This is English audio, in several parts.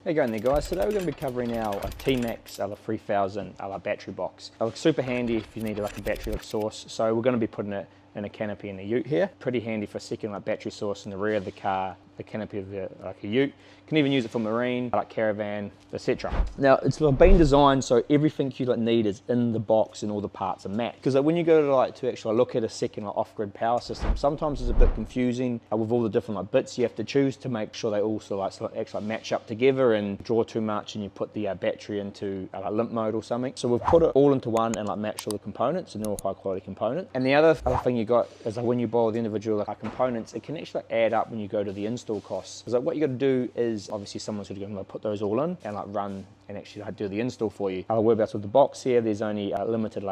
How you going there, guys? Today we're going to be covering our TMax 3000 battery box. Super handy if you need a battery source. So we're going to be putting it in a canopy in the ute here. Pretty handy for second battery source in the rear of the car, the canopy of the a ute. You can even use it for marine, Caravan, etc. Now it's been designed so everything you need is in the box and all the parts are matched. Because when you go to actually look at a second off-grid power system, sometimes it's a bit confusing with all the different bits you have to choose to make sure they also actually match up together and draw too much and you put the battery into limp mode or something. So we've put it all into one and matched all the components, and they're all high quality components. And the other thing you got is when you buy the individual components, it can actually add up when you go to the install costs. Because what you got to do is obviously someone's going to put those all in and run and actually do the install for you. Whereabouts with the box here, there's only limited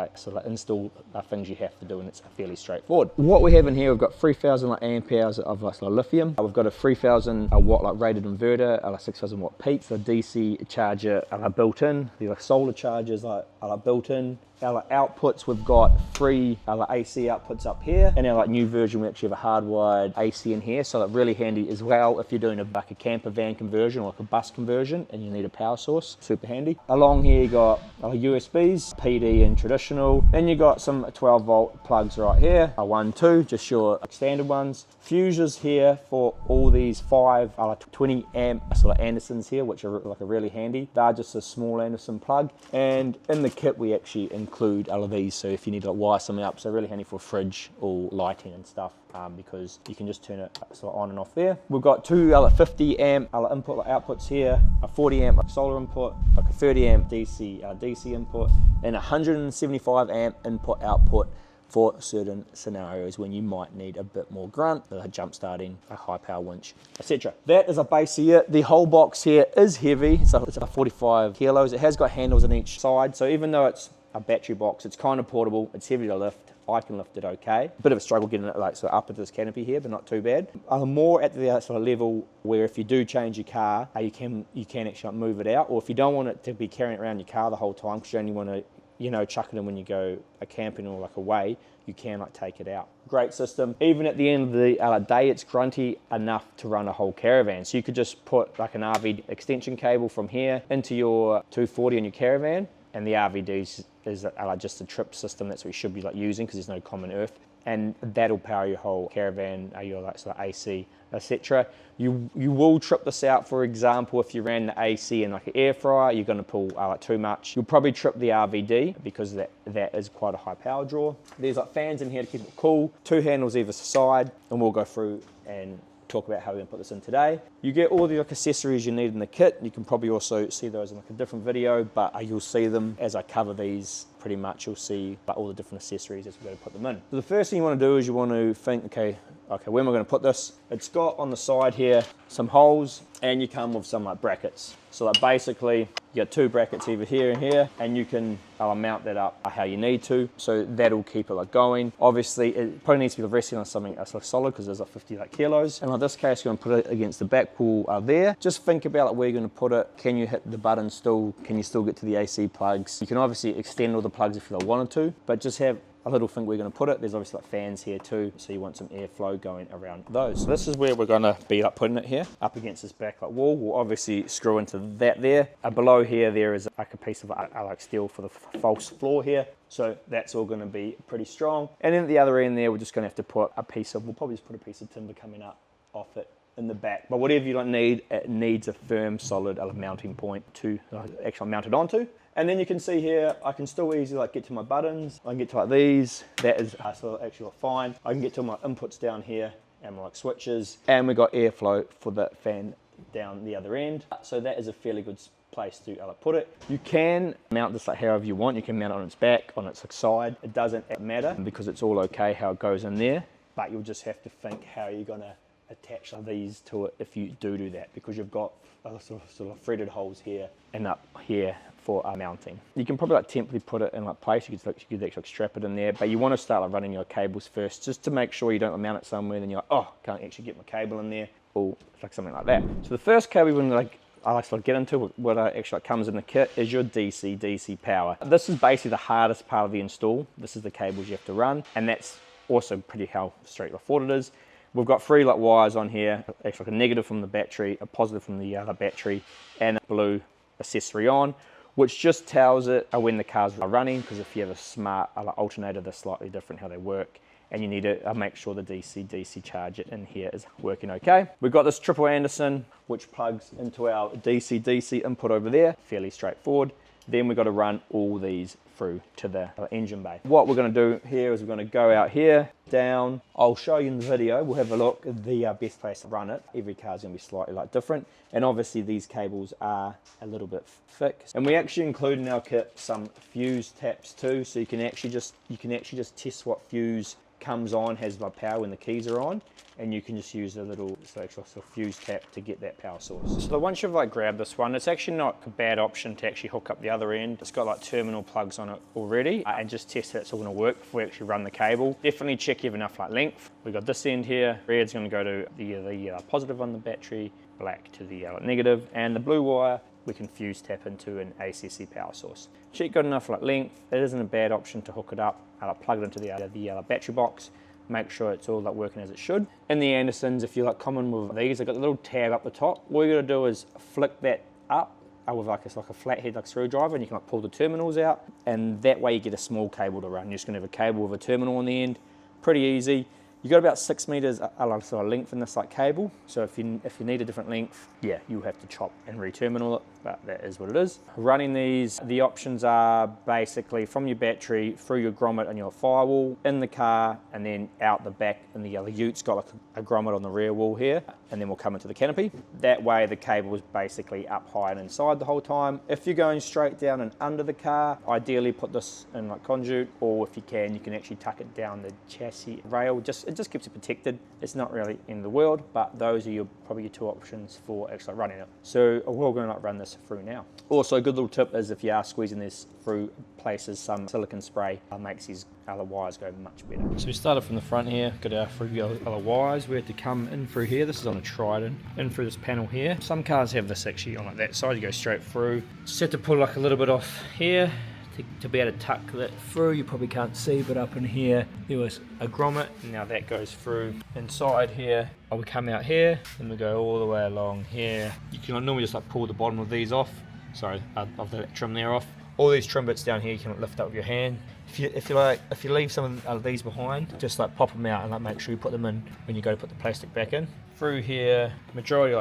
install things you have to do, and it's fairly straightforward. What we have in here, we've got 3000 amp hours of lithium. We've got a 3000 watt rated inverter, 6000 watt peak, the DC charger built in. The solar chargers built in. Our outputs, we've got 3 AC outputs up here, and our new version we actually have a hardwired AC in here, so that's really handy as well if you're doing a camper van conversion or a bus conversion and you need a power source. Super handy. Along here you got USBs, PD and traditional, and you got some 12 volt plugs right here, 1, 2, just your standard ones. Fuses here for all these 5 20 amp Andersons here, which are really handy. They're just a small Anderson plug, and in the kit we actually include all of these, so if you need to wire something up, so really handy for fridge or lighting and stuff, because you can just turn it on and off there. We've got 2 50 amp input outputs here, a 40 amp solar input, a 30 amp DC input, and 175 amp input output for certain scenarios when you might need a bit more grunt, jump starting, a high power winch, etc. That is a base here. The whole box here is heavy, so it's 45 kilos. It has got handles on each side, so even though it's a battery box, it's kind of portable, it's heavy to lift. I can lift it okay. Bit of a struggle getting it up into this canopy here, but not too bad. More at the level where if you do change your car, you can actually move it out, or if you don't want it to be carrying it around your car the whole time because you only want to chuck it in when you go camping or away, you can take it out. Great system. Even at the end of the day, it's grunty enough to run a whole caravan. So you could just put an RV extension cable from here into your 240 on your caravan, and the RVD is just a trip system. That's what you should be using because there's no common earth, and that'll power your whole caravan, your AC, etc. You will trip this out. For example, if you ran the AC in an air fryer, you're going to pull too much. You'll probably trip the RVD because that is quite a high power draw. There's fans in here to keep it cool, 2 handles either side, and we'll go through and talk about how we're going to put this in today. You get all the accessories you need in the kit. You can probably also see those in a different video, but you'll see them as I cover these. Pretty much you'll see all the different accessories as we go to put them in. So the first thing you want to do is you want to think, okay, where am I going to put this? It's got on the side here some holes, and you come with some brackets. So basically you got 2 brackets either here and here, and you can mount that up how you need to. So that'll keep it going. Obviously it probably needs to be resting on something solid because there's 50 kilos. And in this case you're going to put it against the back wall there. Just think about where you're going to put it. Can you hit the button still? Can you still get to the AC plugs? You can obviously extend all the plugs if you wanted to, but just have a little thing where we're going to put it. There's obviously fans here too, so you want some airflow going around those. So this is where we're going to be putting it here, up against this back wall. We'll obviously screw into that there. Below here there is a piece of steel for the false floor here, so that's all going to be pretty strong. And then at the other end there, we're just going to have to put we'll probably just put a piece of timber coming up off it in the back. But whatever you don't need, it needs a firm, solid mounting point to actually mount it onto. And then you can see here, I can still easily get to my buttons. I can get to these. That is actually fine. I can get to my inputs down here and my switches. And we got airflow for the fan down the other end. So that is a fairly good place to put it. You can mount this however you want. You can mount it on its back, on its side. It doesn't matter because it's all okay how it goes in there. But you'll just have to think how you're going to attach these to it if you do that, because you've got sort of threaded holes here and up here for mounting. You can probably temporarily put it in place. You could actually strap it in there, but you want to start running your cables first, just to make sure you don't mount it somewhere then you're oh, can't actually get my cable in there, or something like that. So the first cable you want to I like to get into what actually comes in the kit is your DC power. This is basically the hardest part of the install. This is the cables you have to run, and that's also pretty how straightforward it is. We've got 3 like wires on here, actually like a negative from the battery, a positive from the other battery, and a blue accessory on, which just tells it when the cars are running, because if you have a smart alternator, they're slightly different how they work, and you need to make sure the DC charge it in here is working okay. We've got this triple Anderson, which plugs into our DC input over there, fairly straightforward. Then we've got to run all these through to the engine bay. What we're going to do here is we're going to go out here, down. I'll show you in the video, we'll have a look at the best place to run it. Every car's going to be slightly different, and obviously these cables are a little bit thick. And we actually include in our kit some fuse taps too, so you can actually just test what fuse comes on, has the power when the keys are on, and you can just use a little actual fuse tap to get that power source. So once you've grabbed this one, it's actually not a bad option to actually hook up the other end. It's got terminal plugs on it already, and just test that it's all going to work before we actually run the cable. Definitely check you have enough length. We've got this end here, red's going to go to the positive on the battery, black to the negative, and the blue wire we can fuse tap into an ACC power source. Check got enough length. It isn't a bad option to hook it up. Plug it into the battery box. Make sure it's all working as it should. In the Andersons, if you're common with these, they've got the little tab up the top. All you got to do is flick that up with it's like a flathead screwdriver, and you can pull the terminals out, and that way you get a small cable to run. You're just going to have a cable with a terminal on the end. Pretty easy. You got about 6 meters length in this cable, so if you need a different length, yeah, you have to chop and re-terminal it, but that is what it is. Running these, the options are basically from your battery through your grommet and your firewall, in the car, and then out the back, and the other ute's got a grommet on the rear wall here, and then we'll come into the canopy. That way the cable is basically up high and inside the whole time. If you're going straight down and under the car, ideally put this in conduit, or if you can actually tuck it down the chassis rail. It just keeps it protected. It's not really in the world, but those are probably your 2 options for actually running it. So we're going to run this through now. Also, a good little tip is if you are squeezing this through places, some silicone spray makes these other wires go much better. So we started from the front here, got our 3 other wires. We had to come in through here. This is on a Trident, in through this panel here. Some cars have this actually on that side. You go straight through. Just have to pull a little bit off here to be able to tuck that through. You probably can't see, but up in here there was a grommet. Now that goes through inside here. We come out here, and we go all the way along here. You can normally just pull the bottom of these off. Sorry, of the trim there off. All these trim bits down here you can lift up with your hand. If you leave some of these behind, just pop them out and make sure you put them in when you go to put the plastic back in. Through here, majority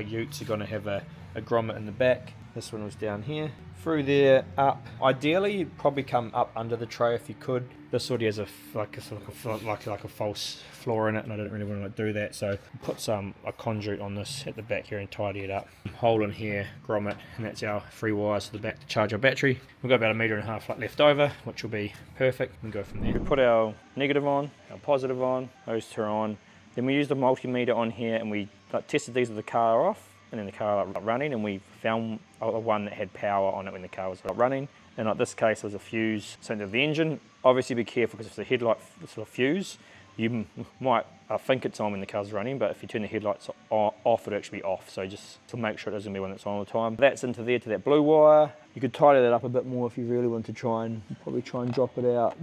utes are going to have a grommet in the back. This one was down here. Through there, up. Ideally, you'd probably come up under the tray if you could. This already has a false floor in it, and I didn't really want to do that, so put a conduit on this at the back here and tidy it up. Hole in here, grommet, and that's our 3 wires to the back to charge our battery. We've got about 1.5 meters left over, which will be perfect. We can go from there. We put our negative on, our positive on, those 2 are on. Then we used a multimeter on here, and we tested these with the car off, and then the car running, and we found one that had power on it when the car was running. And in this case, it was a fuse sent to the engine. Obviously, be careful, because if it's a headlight fuse, you might think it's on when the car's running, but if you turn the headlights off, it'll actually be off. So just to make sure it doesn't be one that's on all the time. That's into there to that blue wire. You could tidy that up a bit more if you really want to probably try and drop it out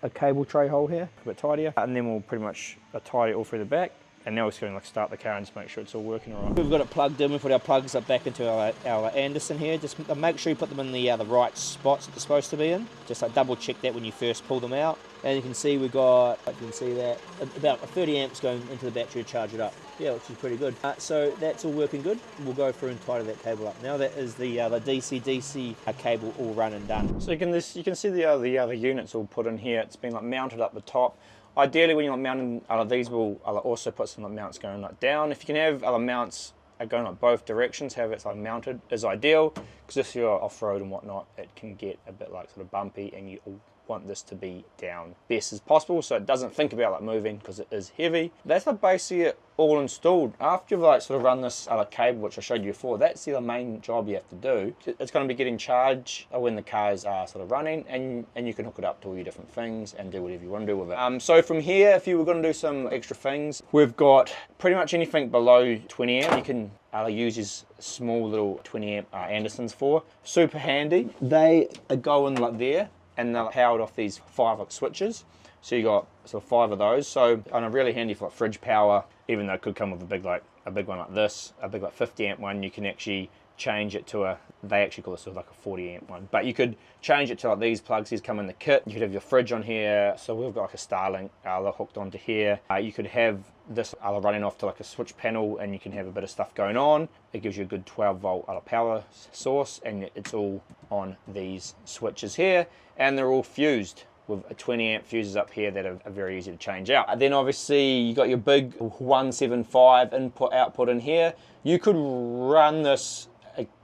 a cable tray hole here, a bit tidier. And then we'll pretty much tidy it all through the back. And now we're just going to start the car and just make sure it's all working all right. We've got it plugged in. We put our plugs back into our Anderson here. Just make sure you put them in the right spots that they're supposed to be in. Just double check that when you first pull them out. And you can see we got, if you can see that, about 30 amps going into the battery to charge it up. Yeah, which is pretty good. So that's all working good. We'll go through and tidy that cable up. Now that is the DC cable all run and done. So you can see the other units all put in here. It's been mounted up the top. Ideally, when you're mounting these, we'll also put some mounts going down. If you can have other mounts going both directions, however it's mounted is ideal, because if you're off-road and whatnot, it can get a bit bumpy, and you want this to be down best as possible, so it doesn't think about moving, because it is heavy. That's basically it all installed. After you've run this cable, which I showed you before, that's the main job you have to do. It's going to be getting charged when the cars are running, and you can hook it up to all your different things and do whatever you want to do with it. So from here, if you were going to do some extra things, we've got pretty much anything below 20 amp you can use these small little 20 amp Andersons for. Super handy. They go in there, and they're powered off these 5 switches. So you got sort of 5 of those. So and really handy for like fridge power, even though it could come with a big one like this, a big like 50 amp one. You can actually change it to they actually call it sort of like a 40 amp one, but you could change it to like these plugs. These come in the kit. You could have your fridge on here, so we've got like a Starlink hooked onto here. You could have this running off to like a switch panel, and you can have a bit of stuff going on. It gives you a good 12 volt power source, and it's all on these switches here, and they're all fused with a 20 amp fuses up here that are very easy to change out. And then obviously you got your big 175 input output in here. You could run this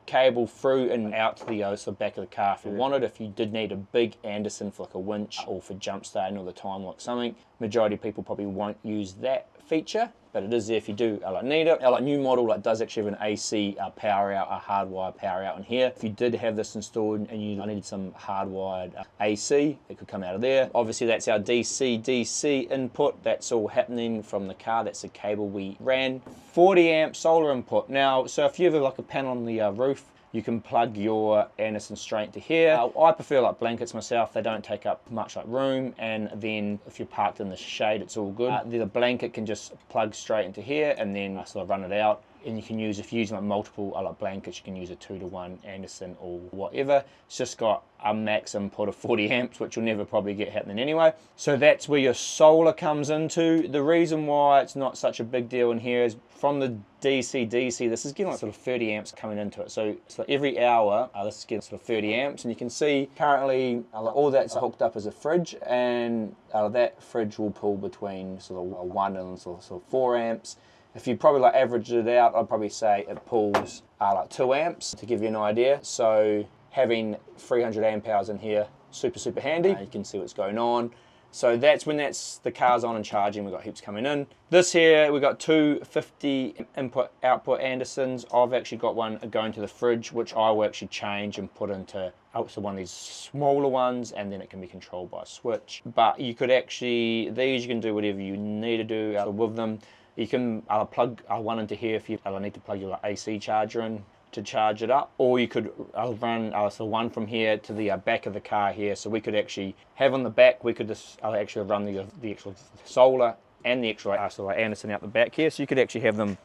cable through and out to the back of the car if you wanted. If you did need a big Anderson for like a winch or for jump starting all the time like something, majority of people probably won't use that feature, but it is there if you do need it. Our new model does actually have an AC power out, a hardwired power out in here. If you did have this installed and you needed some hardwired AC, it could come out of there. Obviously that's our DC input. That's all happening from the car. That's the cable we ran. 40 amp solar input. Now, so if you have like a panel on the roof, you can plug your Anderson straight to here. I prefer like blankets myself. They don't take up much like room, and then if you're parked in the shade, it's all good. The blanket can just plug straight into here and then sort of run it out. And you can use, if you're using like multiple like blankets, you can use a 2-to-1 Anderson or whatever. It's just got a max input of 40 amps, which you'll never probably get happening anyway. So that's where your solar comes into. The reason why it's not such a big deal in here is from the DC, this is getting like sort of 30 amps coming into it. So every hour, this is getting sort of 30 amps. And you can see currently all that's hooked up as a fridge, and that fridge will pull between sort of 1 and sort of 4 amps. If you probably average it out, I'd probably say it pulls like 2 amps to give you an idea. So having 300 amp hours in here, super handy. You can see what's going on. So that's when the car's on and charging. We've got heaps coming in. This here, we've got 2 50 input output Andersons. I've actually got one going to the fridge, which I will actually change and put into one of these smaller ones, and then it can be controlled by a switch. But you could actually, you can do whatever you need to do with them. You can plug one into here if you need to plug your AC charger in to charge it up, or you could run one from here to the back of the car here. So we could actually have on the back, we could just actually run the actual solar and the actual Anderson out the back here. So you could actually have them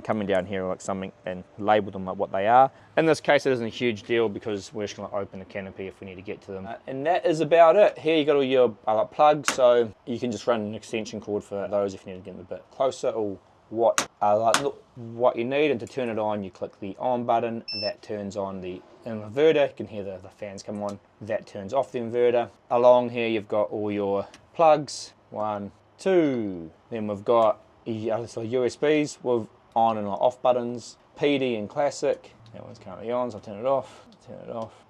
coming down here like something and label them like what they are. In this case, it isn't a huge deal because we're just going to open the canopy if we need to get to them. And that is about it. Here you got all your plugs, so you can just run an extension cord for those if you need to get them a bit closer, or what you need. And to turn it on, you click the on button, and that turns on the inverter. You can hear the fans come on. That turns off the inverter. Along here, you've got all your plugs. 1, 2. Then we've got USBs with on and off buttons, PD and classic. That one's currently on, so I'll turn it off,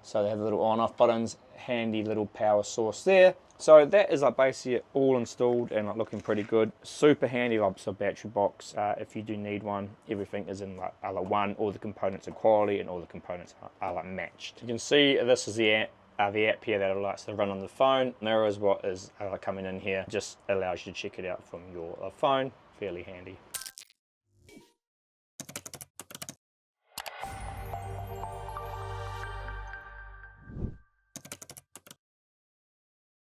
So they have the little on off buttons, handy little power source there. So that is basically all installed and looking pretty good. Super handy battery box. If you do need one, everything is in one. All the components are quality and all the components are matched. You can see this is the app here that likes to run on the phone. There is what is coming in here. Just allows you to check it out from your phone. Fairly handy.